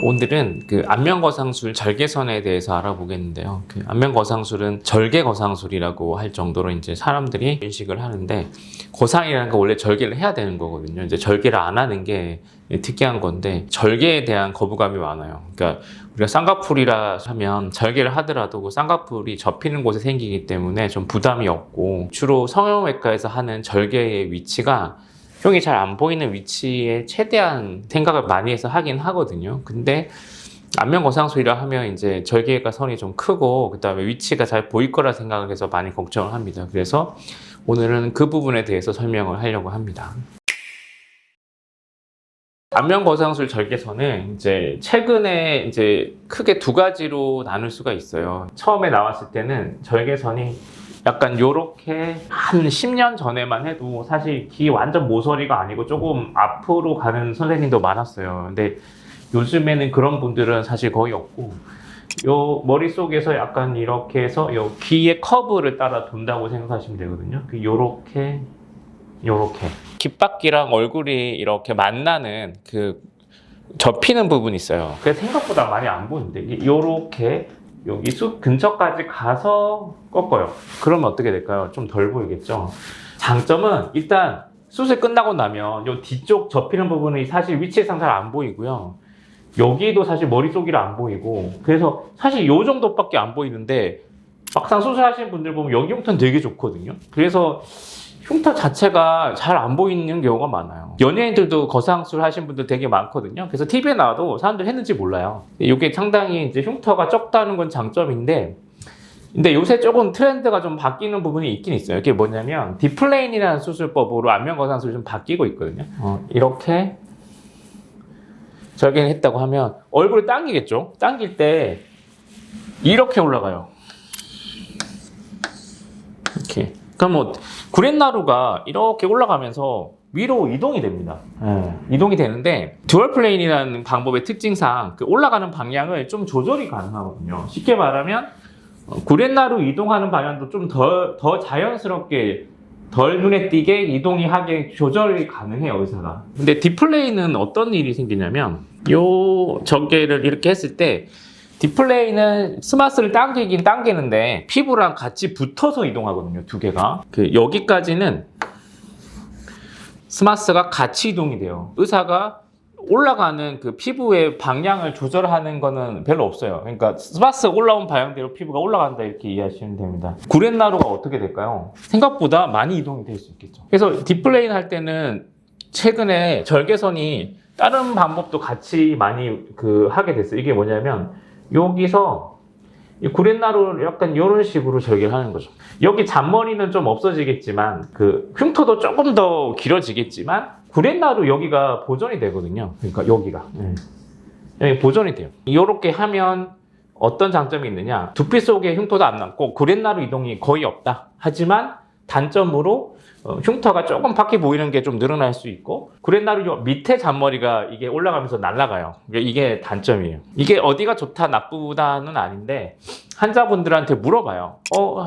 오늘은 그 안면거상술 절개선에 대해서 알아보겠는데요. 그 안면거상술은 절개거상술이라고 할 정도로 이제 사람들이 인식을 하는데, 거상이라는 건 원래 절개를 해야 되는 거거든요. 이제 절개를 안 하는 게 특이한 건데, 절개에 대한 거부감이 많아요. 그러니까 우리가 쌍꺼풀이라 하면 절개를 하더라도 그 쌍꺼풀이 접히는 곳에 생기기 때문에 좀 부담이 없고, 주로 성형외과에서 하는 절개의 위치가 흉이 잘 안 보이는 위치에 최대한 생각을 많이 해서 하긴 하거든요. 근데 안면거상술이라 하면 이제 절개가 선이 좀 크고 그 다음에 위치가 잘 보일 거라 생각을 해서 많이 걱정을 합니다. 그래서 오늘은 그 부분에 대해서 설명을 하려고 합니다. 안면거상술 절개선은 이제 최근에 이제 크게 두 가지로 나눌 수가 있어요. 처음에 나왔을 때는 절개선이 약간 요렇게 한 10년 전에만 해도 사실 귀 완전 모서리가 아니고 조금 앞으로 가는 선생님도 많았어요. 근데 요즘에는 그런 분들은 사실 거의 없고, 요 머릿속에서 약간 이렇게 해서 요 귀의 커브를 따라 돈다고 생각하시면 되거든요. 요렇게 귓바퀴랑 얼굴이 이렇게 만나는 그 접히는 부분이 있어요. 그래서 생각보다 많이 안 보이는데 요렇게 여기 숲 근처까지 가서 꺾어요. 그러면 어떻게 될까요? 좀 덜 보이겠죠? 장점은 일단 수술 끝나고 나면 이 뒤쪽 접히는 부분이 사실 위치상 잘 안 보이고요. 여기도 사실 머릿속이라 안 보이고, 그래서 사실 요 정도밖에 안 보이는데 막상 수술하시는 분들 보면 여기 흉터는 되게 좋거든요. 그래서 흉터 자체가 잘 안 보이는 경우가 많아요. 연예인들도 거상술 하신 분들 되게 많거든요. 그래서 TV에 나와도 사람들 했는지 몰라요. 이게 상당히 이제 흉터가 적다는 건 장점인데, 근데 요새 조금 트렌드가 좀 바뀌는 부분이 있긴 있어요. 이게 뭐냐면 디플레인이라는 수술법으로 안면거상술이 좀 바뀌고 있거든요. 이렇게 절개를 했다고 하면 얼굴을 당기겠죠? 당길 때 이렇게 올라가요. 이렇게. 그럼 뭐 구렛나루가 이렇게 올라가면서 위로 이동이 됩니다. 이동이 되는데 듀얼 플레인이라는 방법의 특징상 그 올라가는 방향을 좀 조절이 가능하거든요. 쉽게 말하면 구렛나루 이동하는 방향도 좀 더 자연스럽게 덜 눈에 띄게 이동이 하게 조절이 가능해요, 의사가. 근데 디플레이는 어떤 일이 생기냐면 요 절개를 이렇게 했을 때 디플레이는 스마스를 당기긴 당기는데 피부랑 같이 붙어서 이동하거든요, 두 개가. 여기까지는 스마스가 같이 이동이 돼요. 의사가 올라가는 그 피부의 방향을 조절하는 거는 별로 없어요. 그러니까 스마스가 올라온 방향대로 피부가 올라간다, 이렇게 이해하시면 됩니다. 구렛나루가 어떻게 될까요? 생각보다 많이 이동이 될 수 있겠죠. 그래서 디플레인 할 때는 최근에 절개선이 다른 방법도 같이 많이 하게 됐어요. 이게 뭐냐면 여기서 이 구렛나루를 약간 이런 식으로 절개를 하는 거죠. 여기 잔머리는 좀 없어지겠지만 흉터도 조금 더 길어지겠지만 구렛나루 여기가 보존이 되거든요. 그러니까 여기가 여기 보존이 돼요. 이렇게 하면 어떤 장점이 있느냐, 두피 속에 흉터도 안 남고 구렛나루 이동이 거의 없다. 하지만 단점으로 흉터가 조금 밖에 보이는 게 좀 늘어날 수 있고, 구렛나루 밑에 잔머리가 이게 올라가면서 날아가요. 이게 단점이에요. 이게 어디가 좋다 나쁘다는 아닌데, 환자분들한테 물어봐요.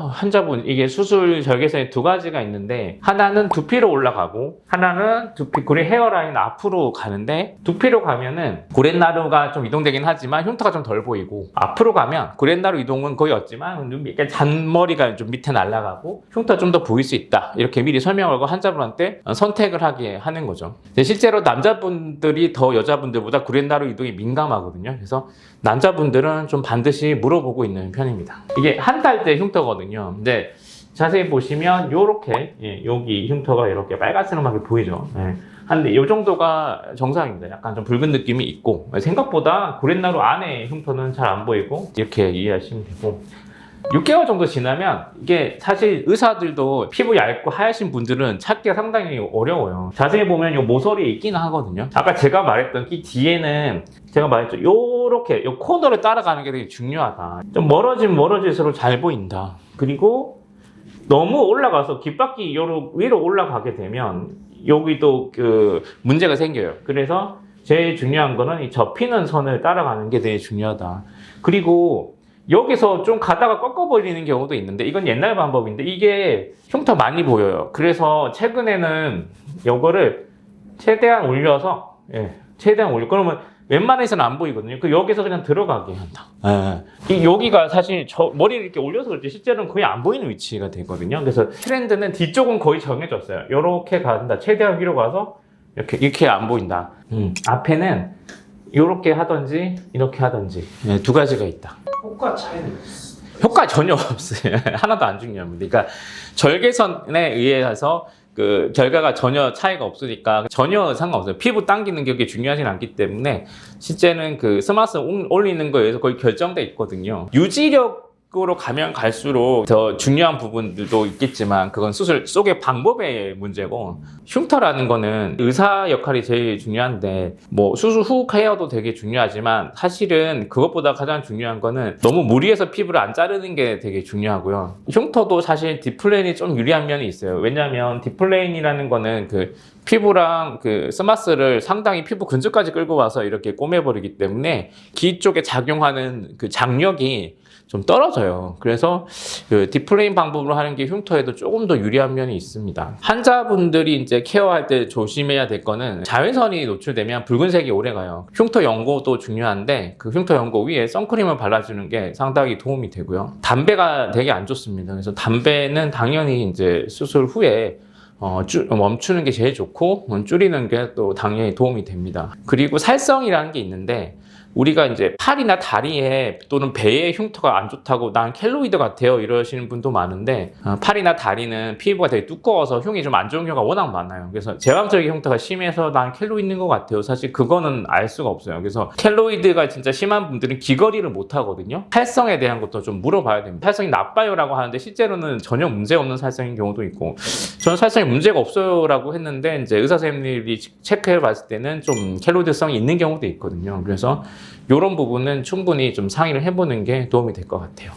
환자분, 이게 수술 절개선이 두 가지가 있는데 하나는 두피로 올라가고 하나는 구렛 헤어라인 앞으로 가는데, 두피로 가면은 구렛나루가 좀 이동되긴 하지만 흉터가 좀 덜 보이고, 앞으로 가면 구렛나루 이동은 거의 없지만 잔머리가 좀 밑에 날아가고 흉터가 좀 더 보일 수 있다, 이렇게 미리 설명을 하고 환자분한테 선택을 하게 하는 거죠. 실제로 남자분들이 더 여자분들보다 구렛나루 이동이 민감하거든요. 그래서 남자분들은 좀 반드시 물어보고 있는 편입니다. 이게 한 달째 흉터거든요. 근데 자세히 보시면 요렇게 여기 흉터가 이렇게 빨간색하게 보이죠. 한데 이 정도가 정상입니다. 약간 좀 붉은 느낌이 있고, 생각보다 구렛나루 안에 흉터는 잘 안 보이고, 이렇게 이해하시면 되고, 6개월 정도 지나면 이게 사실 의사들도 피부 얇고 하얗신 분들은 찾기가 상당히 어려워요. 자세히 보면 요 모서리에 있기는 하거든요. 아까 제가 말했던 이 뒤에는 제가 말했죠. 요렇게 요 코너를 따라가는 게 되게 중요하다. 좀 멀어지면 멀어질수록 잘 보인다. 그리고 너무 올라가서 귓바퀴 위로 올라가게 되면 여기도 문제가 생겨요. 그래서 제일 중요한 거는 이 접히는 선을 따라가는 게 되게 중요하다. 그리고 여기서 좀 가다가 꺾어버리는 경우도 있는데, 이건 옛날 방법인데 이게 흉터 많이 보여요. 그래서 최근에는 이거를 최대한 올려서, 그러면 웬만해서는 안 보이거든요. 여기서 그냥 들어가게 한다. 여기가 사실 머리를 이렇게 올려서 그렇지 실제로는 거의 안 보이는 위치가 되거든요. 그래서 트렌드는 뒤쪽은 거의 정해졌어요. 이렇게 간다. 최대한 위로 가서 이렇게 안 보인다. 앞에는 이렇게 하든지 이렇게 하든지 두 가지가 있다. 효과 차이는 효과 전혀 없어요. 하나도 안 중요합니다. 그러니까 절개선에 의해서 그 결과가 전혀 차이가 없으니까 전혀 상관없어요. 피부 당기는 게 그렇게 중요하진 않기 때문에 실제는 그 스마스 올리는 거에 의해서 거의 결정돼 있거든요. 유지력으로 가면 갈수록 더 중요한 부분들도 있겠지만 그건 수술 속의 방법의 문제고, 흉터라는 거는 의사 역할이 제일 중요한데 뭐 수술 후 케어도 되게 중요하지만 사실은 그것보다 가장 중요한 거는 너무 무리해서 피부를 안 자르는 게 되게 중요하고요. 흉터도 사실 딥플레인이 좀 유리한 면이 있어요. 왜냐하면 딥플레인이라는 거는 그 피부랑 그 스마스를 상당히 피부 근처까지 끌고 와서 이렇게 꼬매버리기 때문에 귀 쪽에 작용하는 그 장력이 좀 떨어져요. 그래서 그 딥플레인 방법으로 하는 게 흉터에도 조금 더 유리한 면이 있습니다. 환자분들이 이제 케어할 때 조심해야 될 거는 자외선이 노출되면 붉은색이 오래 가요. 흉터 연고도 중요한데 그 흉터 연고 위에 선크림을 발라주는 게 상당히 도움이 되고요. 담배가 되게 안 좋습니다. 그래서 담배는 당연히 이제 수술 후에 멈추는 게 제일 좋고 줄이는 게 또 당연히 도움이 됩니다. 그리고 살성이라는 게 있는데 우리가 이제 팔이나 다리에 또는 배에 흉터가 안 좋다고 난 켈로이드 같아요 이러시는 분도 많은데 팔이나 다리는 피부가 되게 두꺼워서 흉이 좀 안 좋은 경우가 워낙 많아요. 그래서 제왕적인 흉터가 심해서 난 켈로이드 있는 것 같아요. 사실 그거는 알 수가 없어요. 그래서 켈로이드가 진짜 심한 분들은 귀걸이를 못 하거든요. 살성에 대한 것도 좀 물어봐야 됩니다. 살성이 나빠요 라고 하는데 실제로는 전혀 문제 없는 살성인 경우도 있고, 저는 살성에 문제가 없어요 라고 했는데 이제 의사 선생님들이 체크해 봤을 때는 좀 켈로이드성이 있는 경우도 있거든요. 그래서 이런 부분은 충분히 좀 상의를 해보는 게 도움이 될 것 같아요.